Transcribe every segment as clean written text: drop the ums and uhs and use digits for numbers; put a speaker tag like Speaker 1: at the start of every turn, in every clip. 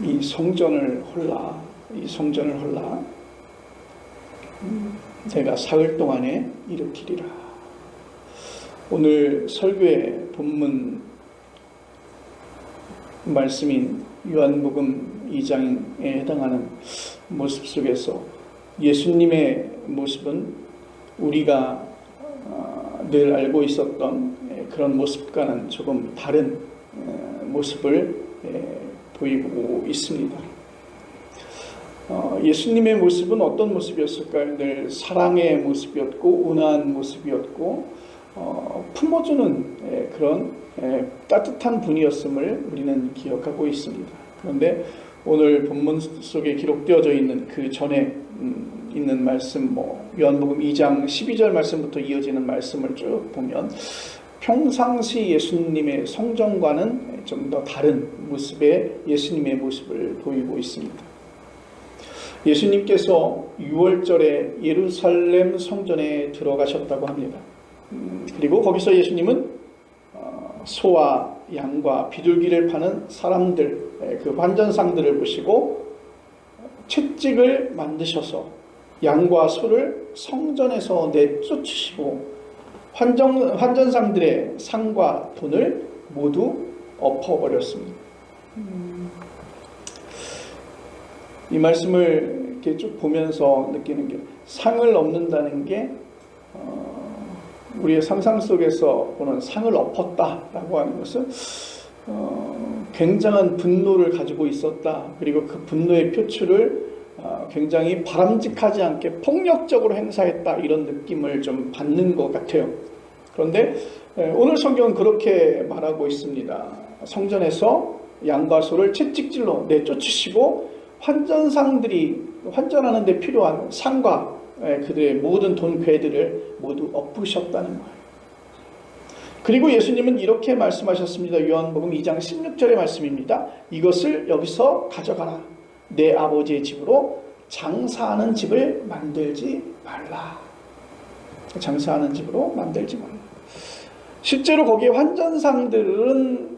Speaker 1: 이 성전을 헐라 내가 사흘 동안에 일으키리라. 오늘 설교의 본문 말씀인 요한복음 2장에 해당하는 모습 속에서 예수님의 모습은 우리가 늘 알고 있었던 그런 모습과는 조금 다른 모습을 보이고 있습니다. 예수님의 모습은 어떤 모습이었을까요? 늘 사랑의 모습이었고 온화한 모습이었고 품어주는 그런 따뜻한 분이었음을 우리는 기억하고 있습니다. 그런데 오늘 본문 속에 기록되어져 있는 그 전에 있는 말씀, 요한복음 2장 12절 말씀부터 이어지는 말씀을 쭉 보면 평상시 예수님의 성전과는 좀 더 다른 모습의 예수님의 모습을 보이고 있습니다. 예수님께서 6월절에 예루살렘 성전에 들어가셨다고 합니다. 그리고 거기서 예수님은 소와 양과 비둘기를 파는 사람들, 그 환전상들을 보시고 채찍을 만드셔서 양과 소를 성전에서 내쫓으시고 환전상들의 상과 돈을 모두 엎어버렸습니다. 이 말씀을 이렇게 쭉 보면서 느끼는 게, 상을 엎는다는 게 우리의 상상 속에서 보는 상을 엎었다라고 하는 것은 굉장한 분노를 가지고 있었다. 그리고 그 분노의 표출을 굉장히 바람직하지 않게 폭력적으로 행사했다, 이런 느낌을 좀 받는 것 같아요. 그런데 오늘 성경은 그렇게 말하고 있습니다. 성전에서 양과 소를 채찍질로 내쫓으시고 환전상들이 환전하는 데 필요한 상과 그들의 모든 돈 괴들을 모두 엎으셨다는 거예요. 그리고 예수님은 이렇게 말씀하셨습니다. 요한복음 2장 16절의 말씀입니다. 이것을 여기서 가져가라. 내 아버지의 집으로 장사하는 집을 만들지 말라. 장사하는 집으로 만들지 말라. 실제로 거기에 환전상들은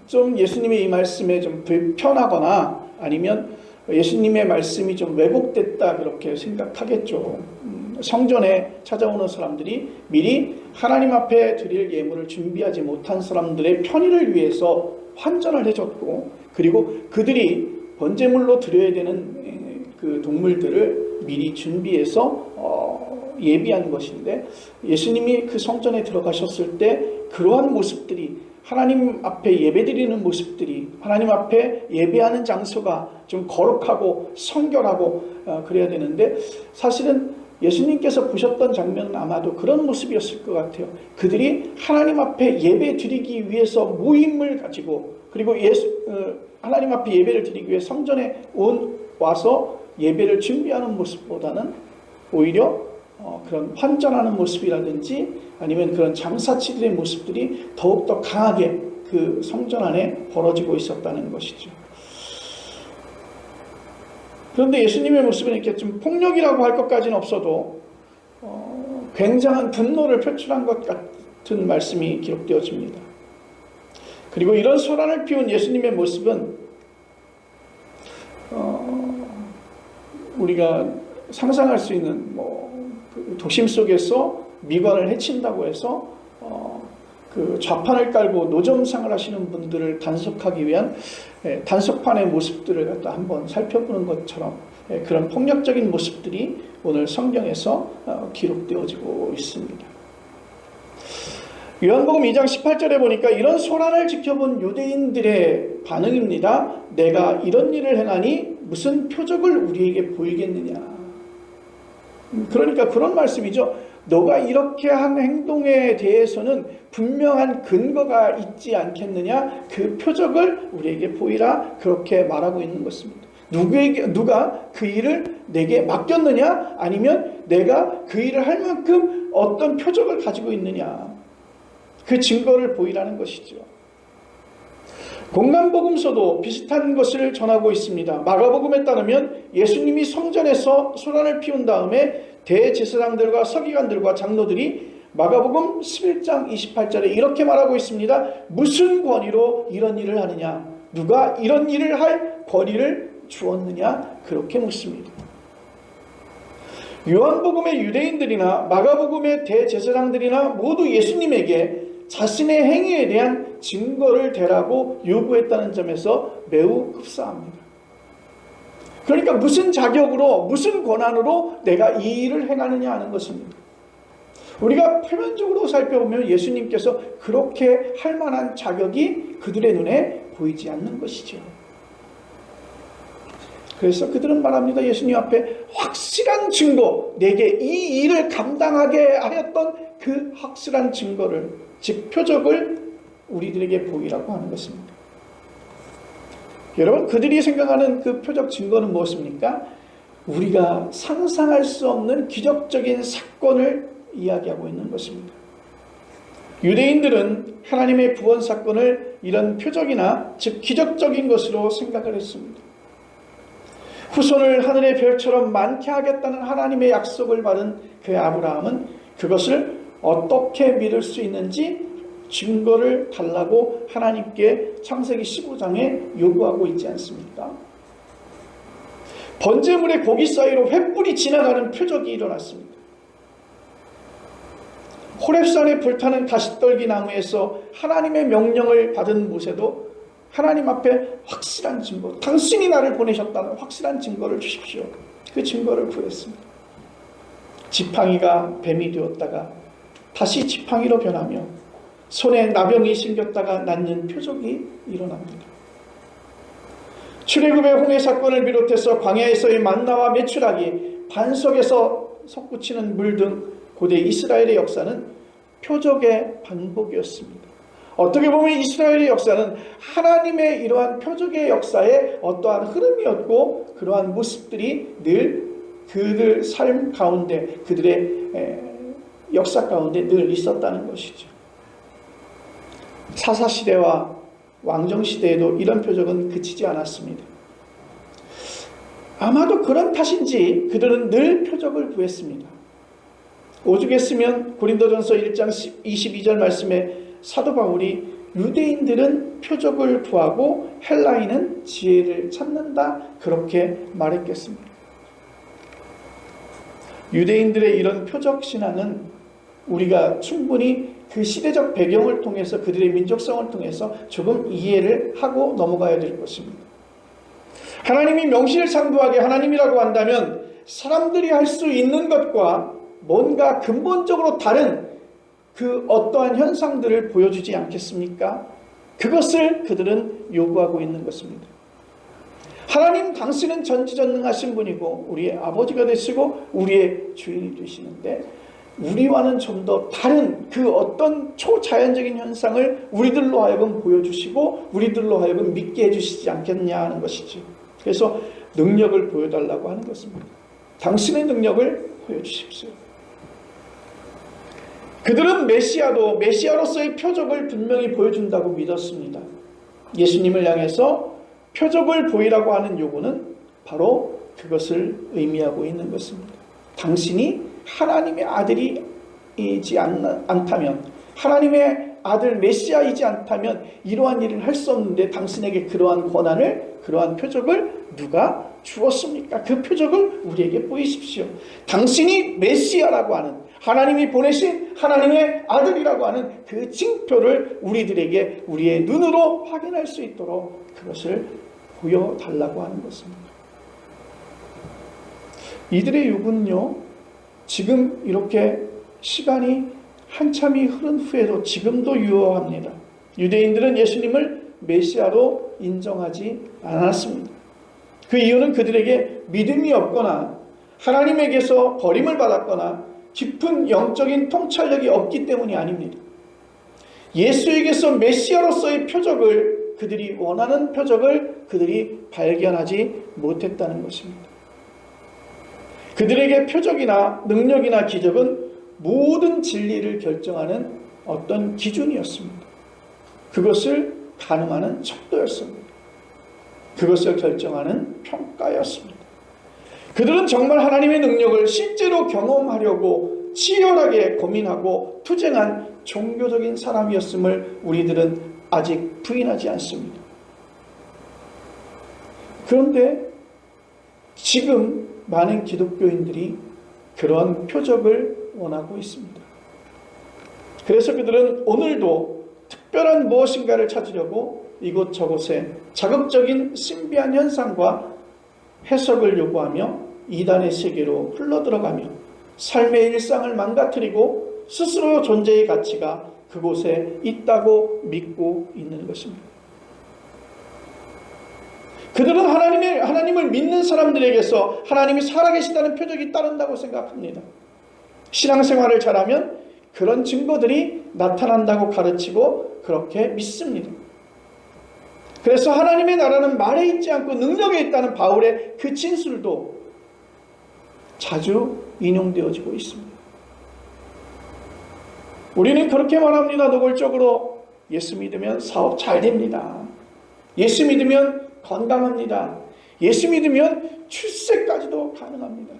Speaker 1: 좀 예수님의 이 말씀에 좀 불편하거나 아니면 예수님의 말씀이 좀 왜곡됐다, 그렇게 생각하겠죠. 성전에 찾아오는 사람들이 미리 하나님 앞에 드릴 예물을 준비하지 못한 사람들의 편의를 위해서 환전을 해줬고, 그리고 그들이 번제물로 드려야 되는 그 동물들을 미리 준비해서 예비한 것인데, 예수님이 그 성전에 들어가셨을 때 그러한 모습들이, 하나님 앞에 예배드리는 모습들이, 하나님 앞에 예배하는 장소가 좀 거룩하고 성결하고 그래야 되는데, 사실은 예수님께서 보셨던 장면은 아마도 그런 모습이었을 것 같아요. 그들이 하나님 앞에 예배 드리기 위해서 모임을 가지고, 그리고 하나님 앞에 예배를 드리기 위해 성전에 와서 예배를 준비하는 모습보다는 오히려 그런 환전하는 모습이라든지 아니면 그런 장사치들의 모습들이 더욱더 강하게 그 성전 안에 벌어지고 있었다는 것이죠. 그런데 예수님의 모습은 이렇게 좀 폭력이라고 할 것까지는 없어도 굉장한 분노를 표출한 것 같은 말씀이 기록되어집니다. 그리고 이런 소란을 피운 예수님의 모습은 우리가 상상할 수 있는 그 도심 속에서 미관을 해친다고 해서 그 좌판을 깔고 노점상을 하시는 분들을 단속하기 위한 단속판의 모습들을 갖다 한번 살펴보는 것처럼 그런 폭력적인 모습들이 오늘 성경에서 기록되어지고 있습니다. 요한복음 2장 18절에 보니까 이런 소란을 지켜본 유대인들의 반응입니다. 내가 이런 일을 행하니 무슨 표적을 우리에게 보이겠느냐. 그러니까 그런 말씀이죠. 너가 이렇게 한 행동에 대해서는 분명한 근거가 있지 않겠느냐. 그 표적을 우리에게 보이라. 그렇게 말하고 있는 것입니다. 누가 그 일을 내게 맡겼느냐, 아니면 내가 그 일을 할 만큼 어떤 표적을 가지고 있느냐, 그 증거를 보이라는 것이죠. 공간복음서도 비슷한 것을 전하고 있습니다. 마가복음에 따르면 예수님이 성전에서 소란을 피운 다음에 대제사장들과 서기관들과 장로들이 마가복음 11장 28절에 이렇게 말하고 있습니다. 무슨 권위로 이런 일을 하느냐? 누가 이런 일을 할 권위를 주었느냐? 그렇게 묻습니다. 요한복음의 유대인들이나 마가복음의 대제사장들이나 모두 예수님에게 자신의 행위에 대한 증거를 대라고 요구했다는 점에서 매우 흡사합니다. 그러니까 무슨 자격으로, 무슨 권한으로 내가 이 일을 행하느냐 하는 것입니다. 우리가 표면적으로 살펴보면 예수님께서 그렇게 할 만한 자격이 그들의 눈에 보이지 않는 것이죠. 그래서 그들은 말합니다. 예수님 앞에 확실한 증거, 내게 이 일을 감당하게 하였던 그 확실한 증거를, 즉 표적을 우리들에게 보이라고 하는 것입니다. 여러분, 그들이 생각하는 그 표적 증거는 무엇입니까? 우리가 상상할 수 없는 기적적인 사건을 이야기하고 있는 것입니다. 유대인들은 하나님의 구원 사건을 이런 표적이나 즉 기적적인 것으로 생각을 했습니다. 후손을 하늘의 별처럼 많게 하겠다는 하나님의 약속을 받은 그 아브라함은 그것을 어떻게 믿을 수 있는지 증거를 달라고 하나님께 창세기 15장에 요구하고 있지 않습니까? 번제물의 고기 사이로 횃불이 지나가는 표적이 일어났습니다. 호렙산에 불타는 가시떨기 나무에서 하나님의 명령을 받은 모세도 하나님 앞에 확실한 증거, 당신이 나를 보내셨다는 확실한 증거를 주십시오. 그 증거를 구했습니다. 지팡이가 뱀이 되었다가 다시 지팡이로 변하며 손에 나병이 생겼다가 낫는 표적이 일어납니다. 출애굽의 홍해 사건을 비롯해서 광야에서의 만나와 메추라기, 반석에서 솟구치는 물 등 고대 이스라엘의 역사는 표적의 반복이었습니다. 어떻게 보면 이스라엘의 역사는 하나님의 이러한 표적의 역사의 어떠한 흐름이었고 그러한 모습들이 늘 그들 삶 가운데, 그들의 역사 가운데 늘 있었다는 것이죠. 사사시대와 왕정시대에도 이런 표적은 그치지 않았습니다. 아마도 그런 탓인지 그들은 늘 표적을 구했습니다. 오죽했으면 고린도전서 1장 22절 말씀에 사도 바울이 유대인들은 표적을 구하고 헬라인은 지혜를 찾는다 그렇게 말했겠습니다. 유대인들의 이런 표적 신앙은 우리가 충분히 그 시대적 배경을 통해서 그들의 민족성을 통해서 조금 이해를 하고 넘어가야 될 것입니다. 하나님이 명실상부하게 하나님이라고 한다면 사람들이 할 수 있는 것과 뭔가 근본적으로 다른 그 어떠한 현상들을 보여주지 않겠습니까? 그것을 그들은 요구하고 있는 것입니다. 하나님 당신은 전지전능하신 분이고 우리의 아버지가 되시고 우리의 주인이 되시는데 우리와는 좀 더 다른 그 어떤 초자연적인 현상을 우리들로 하여금 보여주시고 우리들로 하여금 믿게 해주시지 않겠냐 하는 것이죠. 그래서 능력을 보여달라고 하는 것입니다. 당신의 능력을 보여주십시오. 그들은 메시아로서의 표적을 분명히 보여준다고 믿었습니다. 예수님을 향해서 표적을 보이라고 하는 요구는 바로 그것을 의미하고 있는 것입니다. 당신이 하나님의 아들이지 않다면, 하나님의 아들 메시아이지 않다면 이러한 일을 할 수 없는데 당신에게 그러한 권한을, 그러한 표적을 누가 주었습니까? 그 표적을 우리에게 보이십시오. 당신이 메시아라고 하는, 하나님이 보내신 하나님의 아들이라고 하는 그 징표를 우리들에게 우리의 눈으로 확인할 수 있도록 그것을 보여달라고 하는 것입니다. 이들의 요구는요, 지금 이렇게 시간이 한참이 흐른 후에도 지금도 유효합니다. 유대인들은 예수님을 메시아로 인정하지 않았습니다. 그 이유는 그들에게 믿음이 없거나 하나님에게서 버림을 받았거나 깊은 영적인 통찰력이 없기 때문이 아닙니다. 예수에게서 메시아로서의 표적을, 그들이 원하는 표적을 그들이 발견하지 못했다는 것입니다. 그들에게 표적이나 능력이나 기적은 모든 진리를 결정하는 어떤 기준이었습니다. 그것을 가늠하는 척도였습니다. 그것을 결정하는 평가였습니다. 그들은 정말 하나님의 능력을 실제로 경험하려고 치열하게 고민하고 투쟁한 종교적인 사람이었음을 우리들은 아직 부인하지 않습니다. 그런데 지금 많은 기독교인들이 그러한 표적을 원하고 있습니다. 그래서 그들은 오늘도 특별한 무엇인가를 찾으려고 이곳저곳에 자극적인 신비한 현상과 해석을 요구하며 이단의 세계로 흘러들어가며 삶의 일상을 망가뜨리고 스스로 존재의 가치가 그곳에 있다고 믿고 있는 것입니다. 그들은 하나님을 믿는 사람들에게서 하나님이 살아계시다는 표적이 따른다고 생각합니다. 신앙생활을 잘하면 그런 증거들이 나타난다고 가르치고 그렇게 믿습니다. 그래서 하나님의 나라는 말에 있지 않고 능력에 있다는 바울의 그 진술도 자주 인용되어지고 있습니다. 우리는 그렇게 말합니다. 노골적으로 예수 믿으면 사업 잘 됩니다. 예수 믿으면 건강합니다. 예수 믿으면 출세까지도 가능합니다.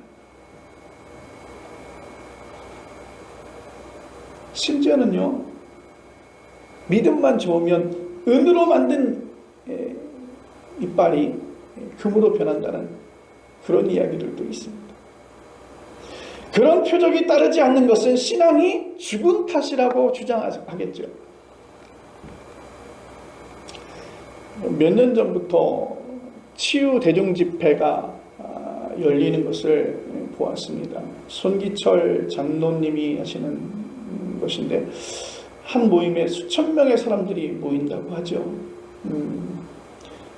Speaker 1: 심지어는요, 믿음만 좋으면 은으로 만든 이빨이 금으로 변한다는 그런 이야기들도 있습니다. 그런 표적이 따르지 않는 것은 신앙이 죽은 탓이라고 주장하겠죠. 몇 년 전부터 치유 대중 집회가 열리는 것을 보았습니다. 손기철 장로님이 하시는 것인데 한 모임에 수천 명의 사람들이 모인다고 하죠.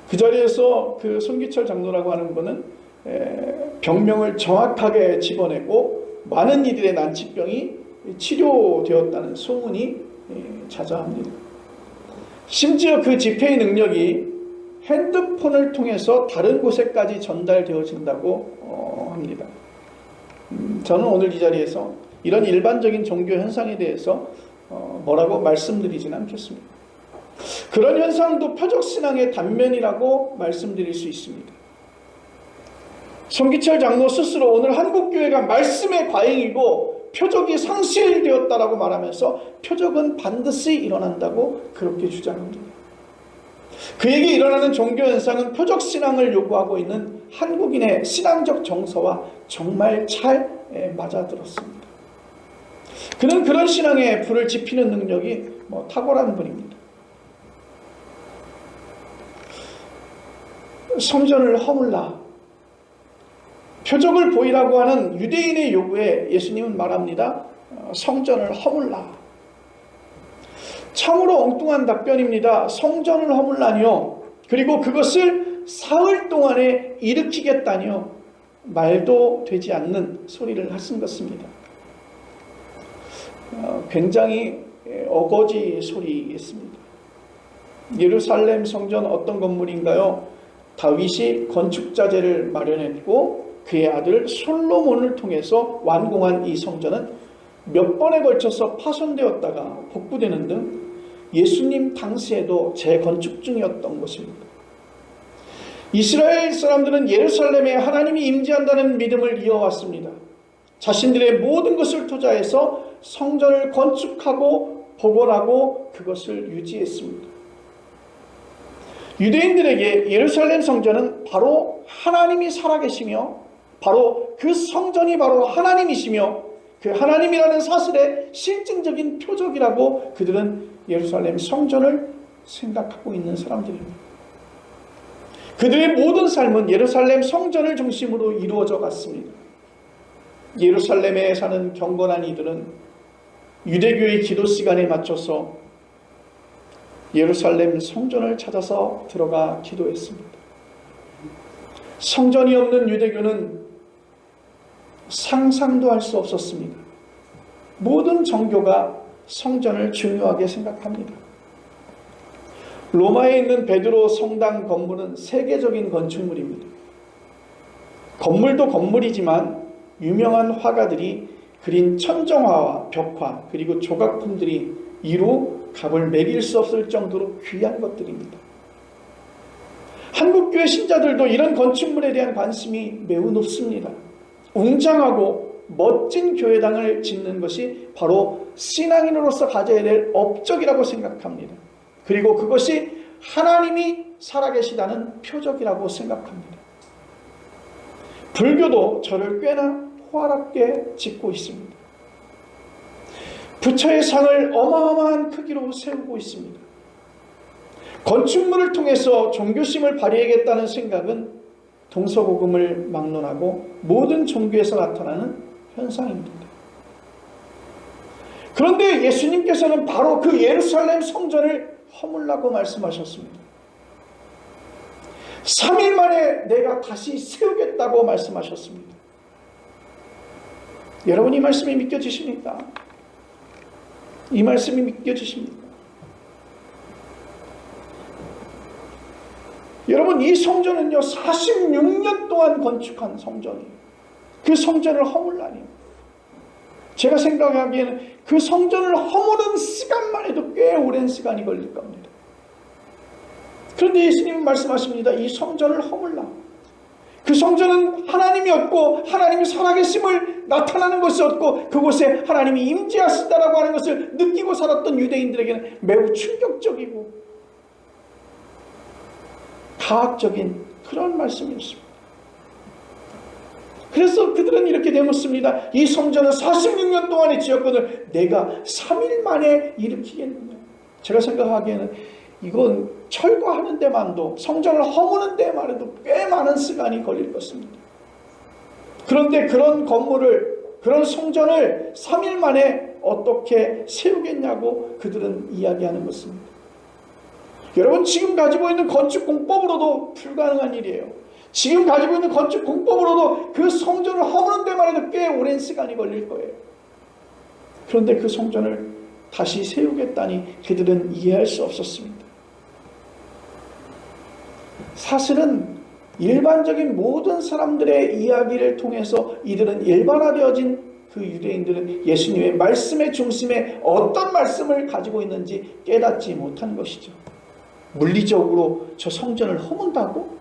Speaker 1: 그 자리에서 그 손기철 장로라고 하는 분은 병명을 정확하게 집어내고 많은 이들의 난치병이 치료되었다는 소문이 자자합니다. 심지어 그 집회의 능력이 핸드폰을 통해서 다른 곳에까지 전달되어진다고 합니다. 저는 오늘 이 자리에서 이런 일반적인 종교 현상에 대해서 뭐라고 말씀드리진 않겠습니다. 그런 현상도 표적신앙의 단면이라고 말씀드릴 수 있습니다. 손기철 장로 스스로 오늘 한국교회가 말씀의 과잉이고 표적이 상실되었다라고 말하면서 표적은 반드시 일어난다고 그렇게 주장합니다. 그에게 일어나는 종교 현상은 표적신앙을 요구하고 있는 한국인의 신앙적 정서와 정말 잘 맞아들었습니다. 그는 그런 신앙에 불을 지피는 능력이 탁월한 분입니다. 성전을 허물라, 표적을 보이라고 하는 유대인의 요구에 예수님은 말합니다. 성전을 허물라. 참으로 엉뚱한 답변입니다. 성전을 허물라니요. 그리고 그것을 사흘 동안에 일으키겠다니요. 말도 되지 않는 소리를 하신 것입니다. 굉장히 어거지 소리였습니다. 예루살렘 성전 어떤 건물인가요? 다윗이 건축자재를 마련했고 그의 아들 솔로몬을 통해서 완공한 이 성전은 몇 번에 걸쳐서 파손되었다가 복구되는 등 예수님 당시에도 재건축 중이었던 것입니다. 이스라엘 사람들은 예루살렘에 하나님이 임재한다는 믿음을 이어왔습니다. 자신들의 모든 것을 투자해서 성전을 건축하고 복원하고 그것을 유지했습니다. 유대인들에게 예루살렘 성전은 바로 하나님이 살아계시며 바로 그 성전이 바로 하나님이시며 그 하나님이라는 사실의 실증적인 표적이라고 그들은 예루살렘 성전을 생각하고 있는 사람들입니다. 그들의 모든 삶은 예루살렘 성전을 중심으로 이루어져 갔습니다. 예루살렘에 사는 경건한 이들은 유대교의 기도 시간에 맞춰서 예루살렘 성전을 찾아서 들어가 기도했습니다. 성전이 없는 유대교는 상상도 할 수 없었습니다. 모든 종교가 성전을 중요하게 생각합니다. 로마에 있는 베드로 성당 건물은 세계적인 건축물입니다. 건물도 건물이지만 유명한 화가들이 그린 천정화와 벽화 그리고 조각품들이 이루 값을 매길 수 없을 정도로 귀한 것들입니다. 한국교회 신자들도 이런 건축물에 대한 관심이 매우 높습니다. 웅장하고 멋진 교회당을 짓는 것이 바로 신앙인으로서 가져야 될 업적이라고 생각합니다. 그리고 그것이 하나님이 살아계시다는 표적이라고 생각합니다. 불교도 절을 꽤나 호화롭게 짓고 있습니다. 부처의 상을 어마어마한 크기로 세우고 있습니다. 건축물을 통해서 종교심을 발휘하겠다는 생각은 동서고금을 막론하고 모든 종교에서 나타나는 현상입니다. 그런데 예수님께서는 바로 그 예루살렘 성전을 허물라고 말씀하셨습니다. 3일 만에 내가 다시 세우겠다고 말씀하셨습니다. 여러분, 이 말씀이 믿겨지십니까? 이 말씀이 믿겨지십니까? 여러분, 이 성전은요 46년 동안 건축한 성전이에요. 그 성전을 허물라니, 제가 생각하기에는 그 성전을 허무는 시간만 해도 꽤 오랜 시간이 걸릴 겁니다. 그런데 예수님은 말씀하십니다. 이 성전을 허물라. 그 성전은 하나님이었고 하나님이 살아계심을 나타나는 것이었고 그곳에 하나님이 임재하신다라고 하는 것을 느끼고 살았던 유대인들에게는 매우 충격적이고 과학적인 그런 말씀이었습니다. 그래서 그들은 이렇게 되묻습니다. 이 성전은 46년 동안의 지었거늘 내가 3일 만에 일으키겠느냐. 제가 생각하기에는 이건 철거하는 데만도, 성전을 허무는 데만 해도 꽤 많은 시간이 걸릴 것입니다. 그런데 그런 건물을, 그런 성전을 3일 만에 어떻게 세우겠냐고 그들은 이야기하는 것입니다. 여러분, 지금 가지고 있는 건축 공법으로도 불가능한 일이에요. 지금 가지고 있는 건축 공법으로도 그 성전을 허무는 데만 해도 꽤 오랜 시간이 걸릴 거예요. 그런데 그 성전을 다시 세우겠다니 그들은 이해할 수 없었습니다. 사실은 일반적인 모든 사람들의 이야기를 통해서 이들은 일반화되어진 그 유대인들은 예수님의 말씀의 중심에 어떤 말씀을 가지고 있는지 깨닫지 못한 것이죠. 물리적으로 저 성전을 허문다고?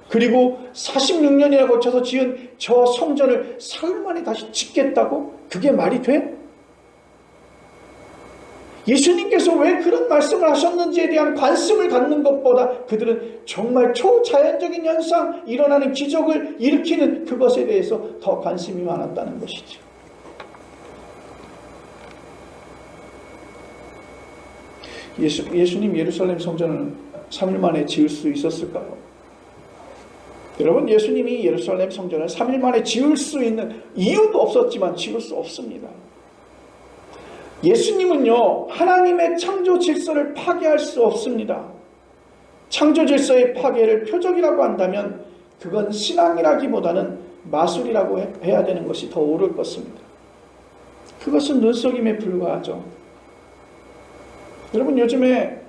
Speaker 1: 그리고 46년이나 거쳐서 지은 저 성전을 사흘 만에 다시 짓겠다고? 그게 말이 돼? 예수님께서 왜 그런 말씀을 하셨는지에 대한 관심을 갖는 것보다 그들은 정말 초자연적인 현상, 일어나는 기적을 일으키는 그것에 대해서 더 관심이 많았다는 것이죠. 예수님 예루살렘 성전을 3일 만에 지을 수 있었을까요? 여러분, 예수님이 예루살렘 성전을 3일 만에 지을 수 있는 이유도 없었지만 지을 수 없습니다. 예수님은요 하나님의 창조 질서를 파괴할 수 없습니다. 창조 질서의 파괴를 표적이라고 한다면 그건 신앙이라기보다는 마술이라고 해야 되는 것이 더 옳을 것입니다. 그것은 눈속임에 불과하죠. 여러분, 요즘에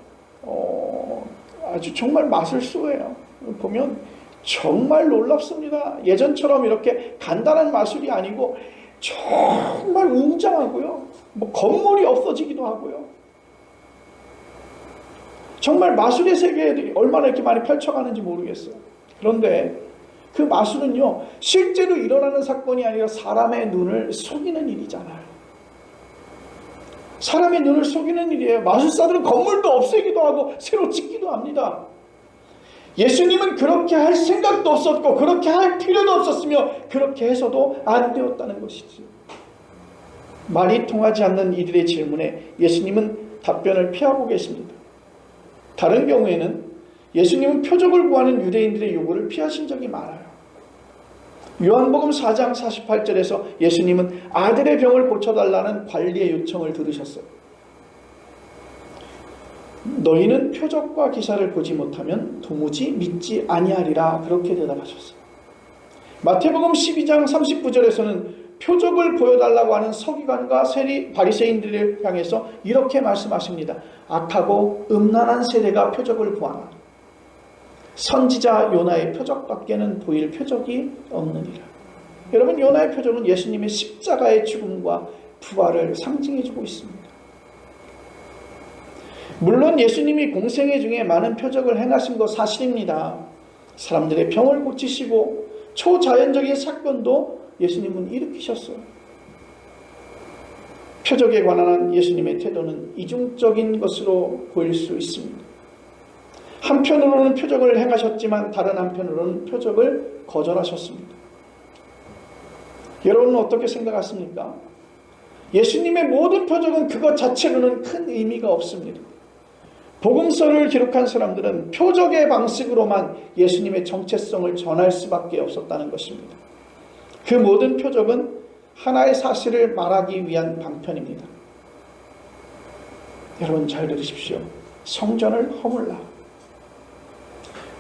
Speaker 1: 아주 정말 마술수예요. 보면 정말 놀랍습니다. 예전처럼 이렇게 간단한 마술이 아니고 정말 웅장하고요. 건물이 없어지기도 하고요. 정말 마술의 세계에 얼마나 이렇게 많이 펼쳐가는지 모르겠어요. 그런데 그 마술은요 실제로 일어나는 사건이 아니라 사람의 눈을 속이는 일이잖아요. 사람의 눈을 속이는 일이에요. 마술사들은 건물도 없애기도 하고 새로 짓기도 합니다. 예수님은 그렇게 할 생각도 없었고 그렇게 할 필요도 없었으며 그렇게 해서도 안 되었다는 것이죠. 말이 통하지 않는 이들의 질문에 예수님은 답변을 피하고 계십니다. 다른 경우에는 예수님은 표적을 구하는 유대인들의 요구를 피하신 적이 많아요. 요한복음 4장 48절에서 예수님은 아들의 병을 고쳐달라는 관리의 요청을 들으셨어요. 너희는 표적과 기사를 보지 못하면 도무지 믿지 아니하리라, 그렇게 대답하셨어요. 마태복음 12장 39절에서는 표적을 보여달라고 하는 서기관과 바리새인들을 향해서 이렇게 말씀하십니다. 악하고 음란한 세대가 표적을 구하나 선지자 요나의 표적밖에는 보일 표적이 없느니라. 여러분, 요나의 표적은 예수님의 십자가의 죽음과 부활을 상징해주고 있습니다. 물론 예수님이 공생애 중에 많은 표적을 행하신 것 사실입니다. 사람들의 병을 고치시고 초자연적인 사건도 예수님은 일으키셨어요. 표적에 관한 예수님의 태도는 이중적인 것으로 보일 수 있습니다. 한편으로는 표적을 행하셨지만 다른 한편으로는 표적을 거절하셨습니다. 여러분은 어떻게 생각하십니까? 예수님의 모든 표적은 그것 자체로는 큰 의미가 없습니다. 복음서를 기록한 사람들은 표적의 방식으로만 예수님의 정체성을 전할 수밖에 없었다는 것입니다. 그 모든 표적은 하나의 사실을 말하기 위한 방편입니다. 여러분 잘 들으십시오. 성전을 허물라.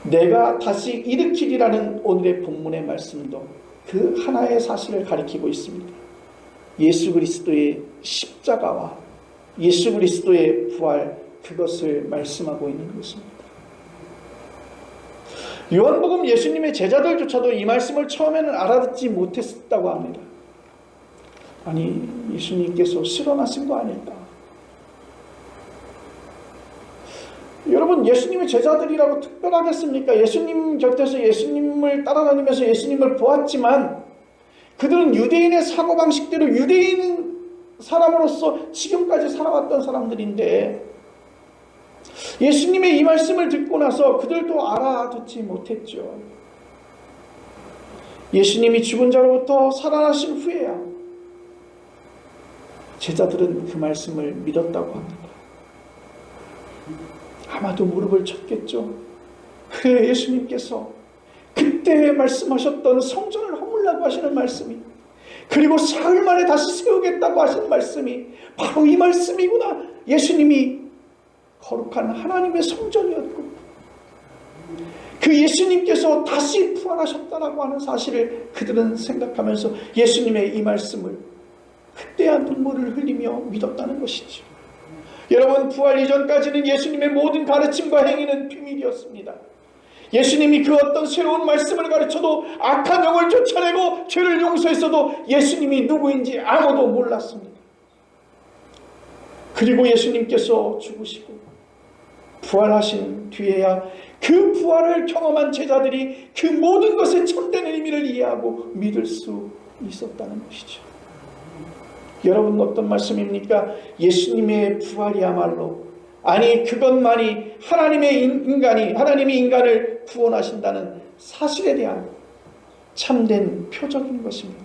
Speaker 1: 내가 다시 일으키리라는 오늘의 본문의 말씀도 그 하나의 사실을 가리키고 있습니다. 예수 그리스도의 십자가와 예수 그리스도의 부활, 그것을 말씀하고 있는 것입니다. 요한복음 예수님의 제자들조차도 이 말씀을 처음에는 알아듣지 못했다고 합니다. 아니, 예수님께서 실현하신 거 아닐까? 여러분, 예수님의 제자들이라고 특별하겠습니까? 예수님 곁에서 예수님을 따라다니면서 예수님을 보았지만 그들은 유대인의 사고방식대로 유대인 사람으로서 지금까지 살아왔던 사람들인데 예수님의 이 말씀을 듣고 나서 그들도 알아듣지 못했죠. 예수님이 죽은 자로부터 살아나신 후에야 제자들은 그 말씀을 믿었다고 합니다. 아마도 무릎을 쳤겠죠. 그래, 예수님께서 그때 말씀하셨던 성전을 허물라고 하시는 말씀이, 그리고 사흘 만에 다시 세우겠다고 하시는 말씀이 바로 이 말씀이구나. 예수님이 거룩한 하나님의 성전이었고 그 예수님께서 다시 부활하셨다라고 하는 사실을 그들은 생각하면서 예수님의 이 말씀을 그때야 눈물을 흘리며 믿었다는 것이죠. 여러분, 부활 이전까지는 예수님의 모든 가르침과 행위는 비밀이었습니다. 예수님이 그 어떤 새로운 말씀을 가르쳐도 악한 영을 쫓아내고 죄를 용서했어도 예수님이 누구인지 아무도 몰랐습니다. 그리고 예수님께서 죽으시고 부활하신 뒤에야 그 부활을 경험한 제자들이 그 모든 것의 참된 의미를 이해하고 믿을 수 있었다는 것이죠. 여러분, 어떤 말씀입니까? 예수님의 부활이야말로, 아니 그것만이 하나님이 인간을 구원하신다는 사실에 대한 참된 표적인 것입니다.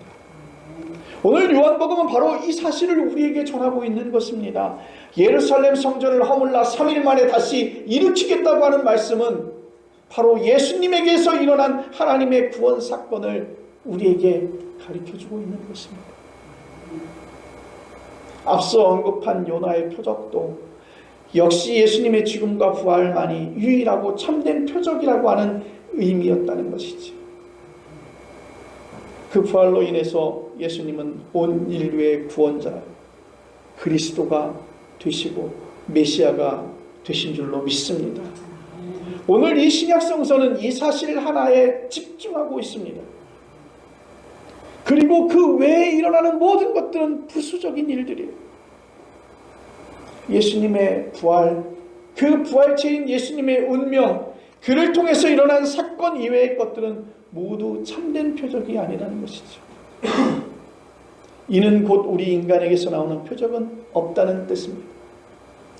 Speaker 1: 오늘 요한복음은 바로 이 사실을 우리에게 전하고 있는 것입니다. 예루살렘 성전을 허물라 3일 만에 다시 일으키겠다고 하는 말씀은 바로 예수님에게서 일어난 하나님의 구원 사건을 우리에게 가르쳐주고 있는 것입니다. 앞서 언급한 요나의 표적도 역시 예수님의 죽음과 부활만이 유일하고 참된 표적이라고 하는 의미였다는 것이지. 그 부활로 인해서 예수님은 온 인류의 구원자 그리스도가 되시고 메시아가 되신 줄로 믿습니다. 오늘 이 신약성서는 이 사실 하나에 집중하고 있습니다. 그리고 그 외에 일어나는 모든 것들은 부수적인 일들이에요. 예수님의 부활, 그 부활체인 예수님의 운명, 그를 통해서 일어난 사건 이외의 것들은 모두 참된 표적이 아니라는 것이죠. 이는 곧 우리 인간에게서 나오는 표적은 없다는 뜻입니다.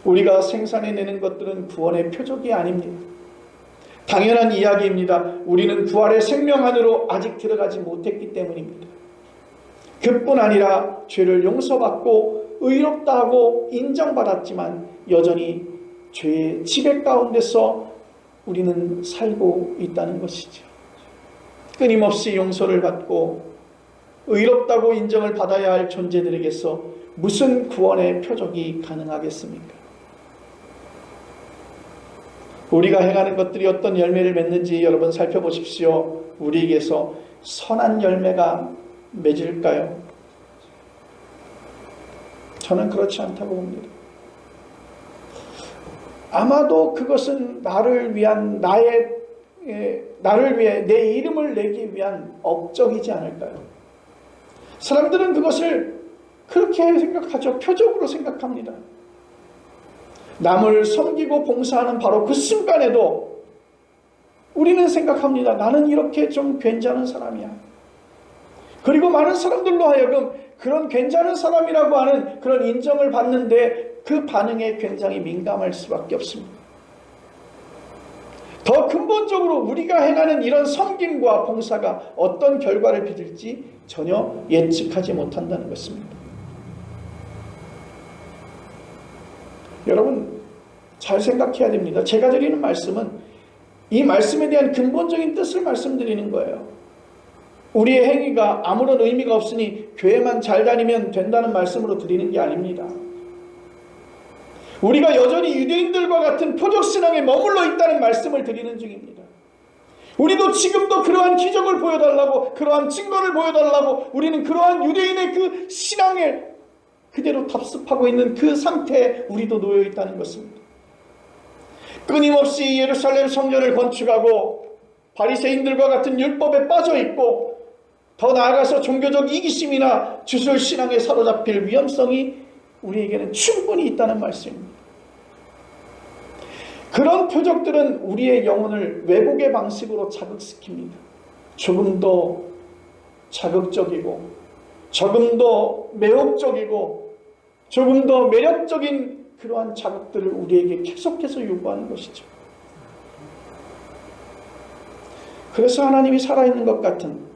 Speaker 1: 우리가 생산해내는 것들은 구원의 표적이 아닙니다. 당연한 이야기입니다. 우리는 부활의 생명 안으로 아직 들어가지 못했기 때문입니다. 그뿐 아니라 죄를 용서받고 의롭다 하고 인정받았지만 여전히 죄의 지배 가운데서 우리는 살고 있다는 것이죠. 끊임없이 용서를 받고 의롭다고 인정을 받아야 할 존재들에게서 무슨 구원의 표적이 가능하겠습니까? 우리가 행하는 것들이 어떤 열매를 맺는지 여러분 살펴보십시오. 우리에게서 선한 열매가 맺을까요? 저는 그렇지 않다고 봅니다. 아마도 그것은 나를 위해 내 이름을 내기 위한 업적이지 않을까요? 사람들은 그것을 그렇게 생각하죠. 표적으로 생각합니다. 남을 섬기고 봉사하는 바로 그 순간에도 우리는 생각합니다. 나는 이렇게 좀 괜찮은 사람이야. 그리고 많은 사람들로 하여금 그런 괜찮은 사람이라고 하는 그런 인정을 받는데 그 반응에 굉장히 민감할 수밖에 없습니다. 더 근본적으로 우리가 행하는 이런 섬김과 봉사가 어떤 결과를 빚을지 전혀 예측하지 못한다는 것입니다. 여러분 잘 생각해야 됩니다. 제가 드리는 말씀은 이 말씀에 대한 근본적인 뜻을 말씀드리는 거예요. 우리의 행위가 아무런 의미가 없으니 교회만 잘 다니면 된다는 말씀으로 드리는 게 아닙니다. 우리가 여전히 유대인들과 같은 표적신앙에 머물러 있다는 말씀을 드리는 중입니다. 우리도 지금도 그러한 기적을 보여달라고, 그러한 증거를 보여달라고, 우리는 그러한 유대인의 그 신앙에 그대로 답습하고 있는 그 상태에 우리도 놓여 있다는 것입니다. 끊임없이 예루살렘 성전을 건축하고 바리새인들과 같은 율법에 빠져 있고, 더 나아가서 종교적 이기심이나 주술신앙에 사로잡힐 위험성이 우리에게는 충분히 있다는 말씀입니다. 그런 표적들은 우리의 영혼을 왜곡의 방식으로 자극시킵니다. 조금 더 자극적이고, 조금 더 매혹적이고, 조금 더 매력적인 그러한 자극들을 우리에게 계속해서 요구하는 것이죠. 그래서 하나님이 살아있는 것 같은,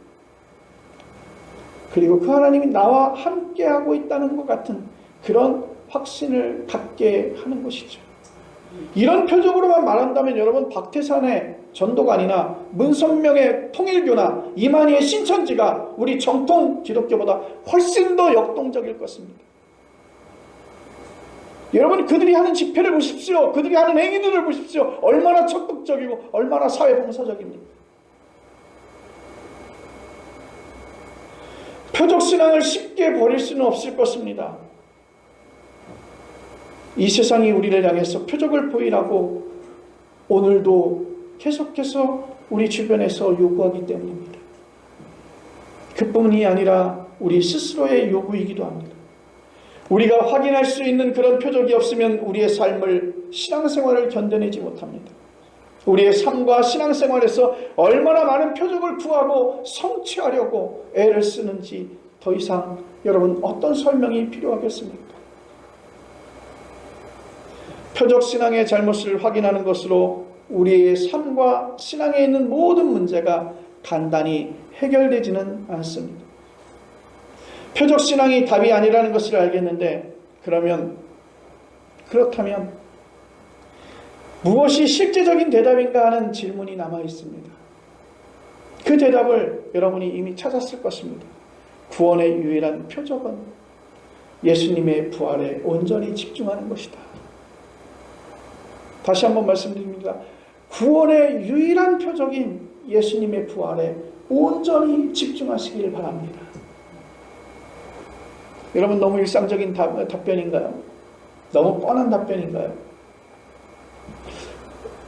Speaker 1: 그리고 그 하나님이 나와 함께하고 있다는 것 같은 그런 확신을 갖게 하는 것이죠. 이런 표적으로만 말한다면 여러분 박태산의 전도관이나 문선명의 통일교나 이만희의 신천지가 우리 정통 기독교보다 훨씬 더 역동적일 것입니다. 여러분 그들이 하는 집회를 보십시오. 그들이 하는 행위들을 보십시오. 얼마나 적극적이고 얼마나 사회봉사적입니까? 표적신앙을 쉽게 버릴 수는 없을 것입니다. 이 세상이 우리를 향해서 표적을 보이라고 오늘도 계속해서 우리 주변에서 요구하기 때문입니다. 그뿐이 아니라 우리 스스로의 요구이기도 합니다. 우리가 확인할 수 있는 그런 표적이 없으면 우리의 삶을, 신앙생활을 견뎌내지 못합니다. 우리의 삶과 신앙생활에서 얼마나 많은 표적을 구하고 성취하려고 애를 쓰는지 더 이상 여러분 어떤 설명이 필요하겠습니까? 표적신앙의 잘못을 확인하는 것으로 우리의 삶과 신앙에 있는 모든 문제가 간단히 해결되지는 않습니다. 표적신앙이 답이 아니라는 것을 알겠는데, 그렇다면 무엇이 실제적인 대답인가 하는 질문이 남아 있습니다. 그 대답을 여러분이 이미 찾았을 것입니다. 구원의 유일한 표적은 예수님의 부활에 온전히 집중하는 것이다. 다시 한번 말씀드립니다. 구원의 유일한 표적인 예수님의 부활에 온전히 집중하시길 바랍니다. 여러분 너무 일상적인 답변인가요? 너무 뻔한 답변인가요?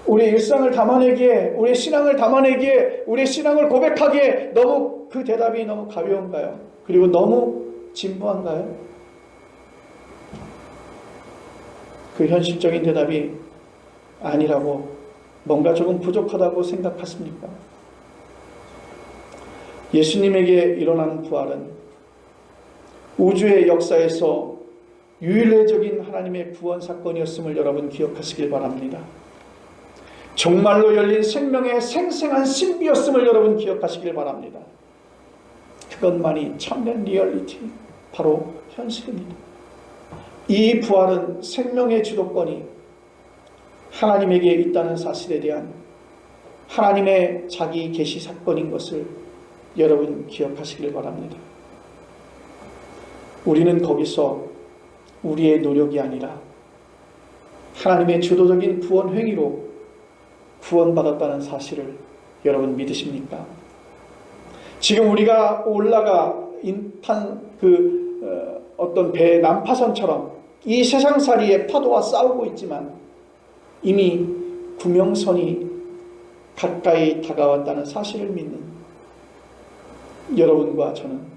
Speaker 1: 우리 일상을 담아내기에, 우리 신앙을 담아내기에, 우리 신앙을 고백하기에 너무 그 대답이 너무 가벼운가요? 그리고 너무 진부한가요? 그 현실적인 대답이 아니라고, 뭔가 조금 부족하다고 생각하십니까? 예수님에게 일어난 부활은 우주의 역사에서 유일적인 하나님의 구원 사건이었음을 여러분 기억하시길 바랍니다. 정말로 열린 생명의 생생한 신비였음을 여러분 기억하시길 바랍니다. 그것만이 참된 리얼리티, 바로 현실입니다. 이 부활은 생명의 주도권이 하나님에게 있다는 사실에 대한 하나님의 자기 계시 사건인 것을 여러분 기억하시길 바랍니다. 우리는 거기서 우리의 노력이 아니라 하나님의 주도적인 구원 행위로 구원받았다는 사실을 여러분 믿으십니까? 지금 우리가 올라가 인탄 어떤 배의 난파선처럼 이 세상살이의 파도와 싸우고 있지만 이미 구명선이 가까이 다가왔다는 사실을 믿는 여러분과 저는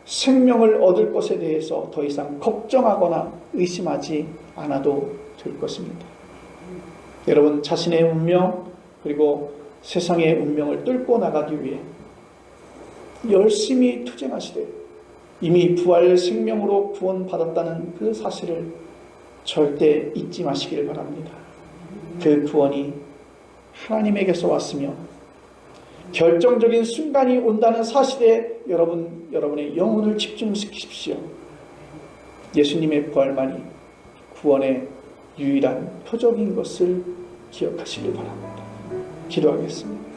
Speaker 1: 생명을 얻을 것에 대해서 더 이상 걱정하거나 의심하지 않아도 될 것입니다. 여러분 자신의 운명 그리고 세상의 운명을 뚫고 나가기 위해 열심히 투쟁하시되 이미 부활 생명으로 구원받았다는 그 사실을 절대 잊지 마시길 바랍니다. 그 구원이 하나님에게서 왔으며 결정적인 순간이 온다는 사실에 여러분의 영혼을 집중시키십시오. 예수님의 부활만이 구원의 유일한 표적인 것을 기억하시길 바랍니다. 기도하겠습니다.